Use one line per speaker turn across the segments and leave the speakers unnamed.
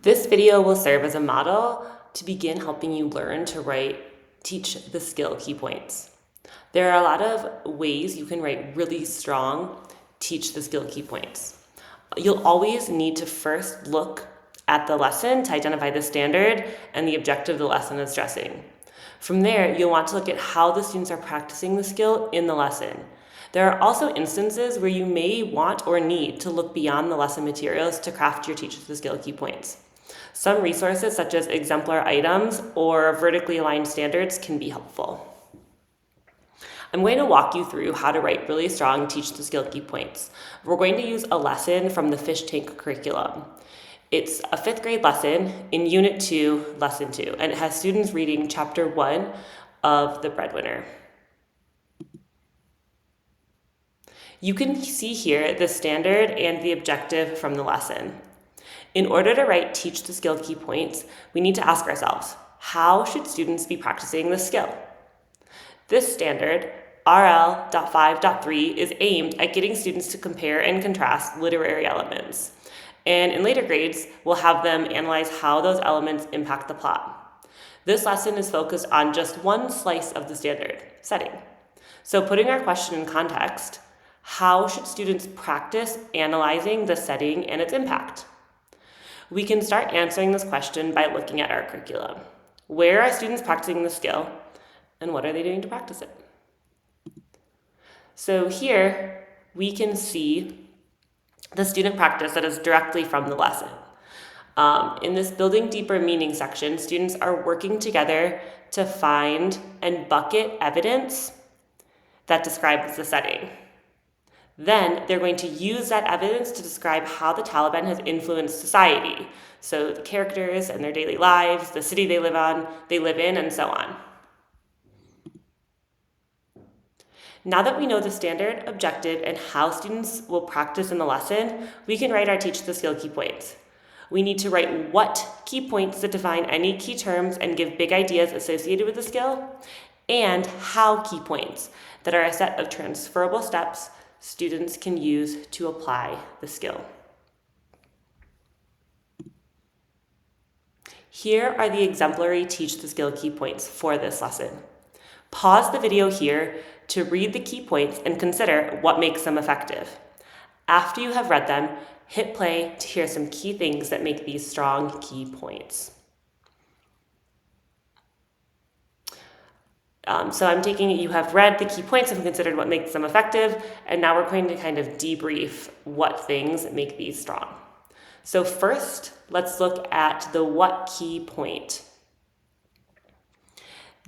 This video will serve as a model to begin helping you learn to teach the skill key points. There are a lot of ways you can write really strong, teach the skill key points. You'll always need to first look at the lesson to identify the standard and the objective the lesson is stressing. From there, you'll want to look at how the students are practicing the skill in the lesson. There are also instances where you may want or need to look beyond the lesson materials to craft your teach the skill key points. Some resources such as exemplar items or vertically aligned standards can be helpful. I'm going to walk you through how to write really strong teach the skill key points. We're going to use a lesson from the Fish Tank curriculum. It's a 5th grade lesson in Unit 2, Lesson 2, and it has students reading Chapter 1 of The Breadwinner. You can see here the standard and the objective from the lesson. In order to write teach the skill key points, we need to ask ourselves, how should students be practicing the skill? This standard, RL.5.3, is aimed at getting students to compare and contrast literary elements. And in later grades, we'll have them analyze how those elements impact the plot. This lesson is focused on just one slice of the standard, setting. So putting our question in context, how should students practice analyzing the setting and its impact? We can start answering this question by looking at our curriculum. Where are students practicing the skill, and what are they doing to practice it? So here, we can see the student practice that is directly from the lesson. In this Building Deeper Meaning section, students are working together to find and bucket evidence that describes the setting. Then they're going to use that evidence to describe how the Taliban has influenced society. So the characters and their daily lives, the city they live in, and so on. Now that we know the standard, objective, and how students will practice in the lesson, we can write our teach the skill key points. We need to write what key points that define any key terms and give big ideas associated with the skill, and how key points that are a set of transferable steps students can use to apply the skill. Here are the exemplary teach the skill key points for this lesson. Pause the video here to read the key points and consider what makes them effective. After you have read them, hit play to hear some key things that make these strong key points. So I'm taking it you have read the key points and considered what makes them effective, and now we're going to kind of debrief what things make these strong. So first, let's look at the what key point.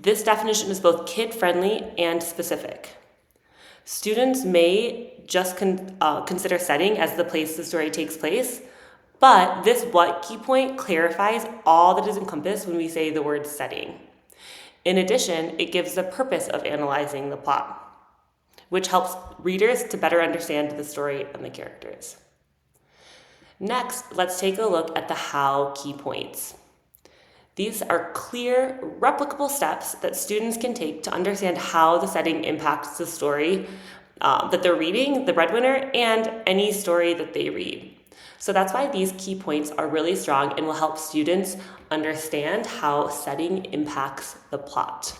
This definition is both kid-friendly and specific. Students may just consider setting as the place the story takes place, but this what key point clarifies all that is encompassed when we say the word setting. In addition, it gives the purpose of analyzing the plot, which helps readers to better understand the story and the characters. Next, let's take a look at the how key points. These are clear, replicable steps that students can take to understand how the setting impacts the story that they're reading, The Breadwinner, and any story that they read. So that's why these key points are really strong and will help students understand how setting impacts the plot.